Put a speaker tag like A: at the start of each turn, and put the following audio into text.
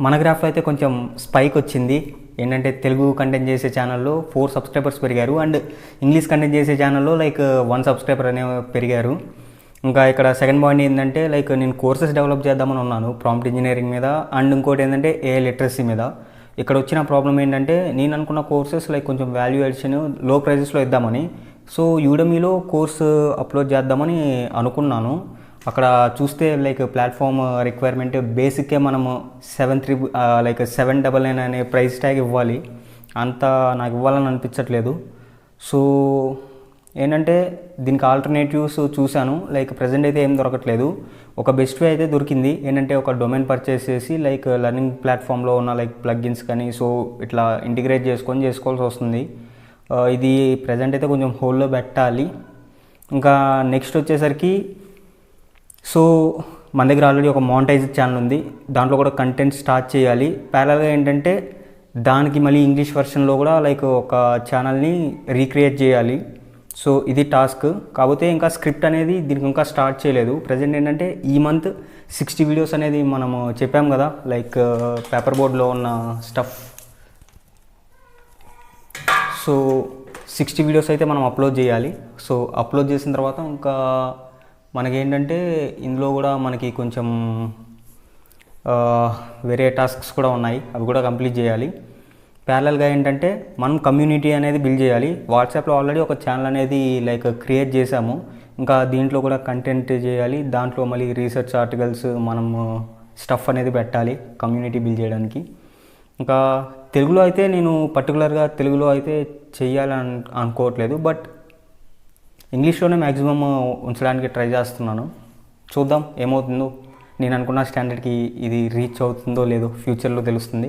A: మన గ్రాఫ్లో అయితే కొంచెం స్పైక్ వచ్చింది. ఏంటంటే తెలుగు కంటెంట్ చేసే ఛానల్లో 4 సబ్స్క్రైబర్స్ పెరిగారు అండ్ ఇంగ్లీష్ కంటెంట్ చేసే ఛానల్లో 1 సబ్స్క్రైబర్ అనే పెరిగారు. ఇంకా ఇక్కడ సెకండ్ పాయింట్ ఏంటంటే నేను కోర్సెస్ డెవలప్ చేద్దామని ఉన్నాను ప్రాంప్ట్ ఇంజనీరింగ్ మీద అండ్ ఇంకోటి ఏంటంటే ఏఐ లిటరసీ మీద. ఇక్కడ వచ్చిన ప్రాబ్లం ఏంటంటే నేను అనుకున్న కోర్సెస్ కొంచెం వాల్యూ ఎడిషన్ లో ప్రైజెస్లో ఇద్దామని, సో యూడమీలో కోర్సు అప్లోడ్ చేద్దామని అనుకున్నాను. అక్కడ చూస్తే ప్లాట్ఫామ్ రిక్వైర్మెంట్ బేసిక్కే మనము 799 అనే ప్రైస్ ట్యాగ్ ఇవ్వాలి. అంత నాకు ఇవ్వాలని అనిపించట్లేదు. సో ఏంటంటే దీనికి ఆల్టర్నేటివ్స్ చూశాను, ప్రజెంట్ అయితే ఏం దొరకట్లేదు. ఒక బెస్ట్ వే అయితే దొరికింది. ఏంటంటే ఒక డొమైన్ పర్చేస్ చేసి లెర్నింగ్ ప్లాట్ఫామ్లో ఉన్న ప్లగ్గిన్స్ కానీ సో ఇట్లా ఇంటిగ్రేట్ చేసుకోవాల్సి వస్తుంది. ఇది ప్రజెంట్ అయితే కొంచెం హోల్డ్లో పెట్టాలి. ఇంకా నెక్స్ట్ వచ్చేసరికి సో మన దగ్గర ఆల్రెడీ ఒక మానిటైజ్ ఛానల్ ఉంది, దాంట్లో కూడా కంటెంట్ స్టార్ట్ చేయాలి. ప్యారల్గా ఏంటంటే దానికి మళ్ళీ ఇంగ్లీష్ వర్షన్లో కూడా ఒక ఛానల్ని రీక్రియేట్ చేయాలి. సో ఇది టాస్క్. కాకపోతే ఇంకా స్క్రిప్ట్ అనేది దీనికి ఇంకా స్టార్ట్ చేయలేదు. ప్రజెంట్ ఏంటంటే ఈ మంత్ 60 వీడియోస్ అనేది మనము చెప్పాం కదా, పేపర్ బోర్డ్లో ఉన్న స్టఫ్. సో 60 వీడియోస్ అయితే మనం అప్లోడ్ చేయాలి. సో అప్లోడ్ చేసిన తర్వాత ఇంకా మనకేంటంటే ఇందులో కూడా మనకి కొంచెం వేరే టాస్క్స్ కూడా ఉన్నాయి, అవి కూడా కంప్లీట్ చేయాలి. ప్యారలల్గా ఏంటంటే మనం కమ్యూనిటీ అనేది బిల్డ్ చేయాలి. వాట్సాప్లో ఆల్రెడీ ఒక ఛానల్ అనేది క్రియేట్ చేసాము. ఇంకా దీంట్లో కూడా కంటెంట్ చేయాలి. దాంట్లో మళ్ళీ రీసెర్చ్ ఆర్టికల్స్ మనం స్టఫ్ అనేది పెట్టాలి కమ్యూనిటీ బిల్డ్ చేయడానికి. ఇంకా తెలుగులో అయితే నేను పర్టికులర్గా తెలుగులో అయితే చెయ్యాలని అనుకోవట్లేదు, బట్ ఇంగ్లీష్లోనే మ్యాక్సిమం ఉంచడానికి ట్రై చేస్తున్నాను. చూద్దాం ఏమవుతుందో. నేను అనుకున్న స్టాండర్డ్కి ఇది రీచ్ అవుతుందో లేదో ఫ్యూచర్లో తెలుస్తుంది.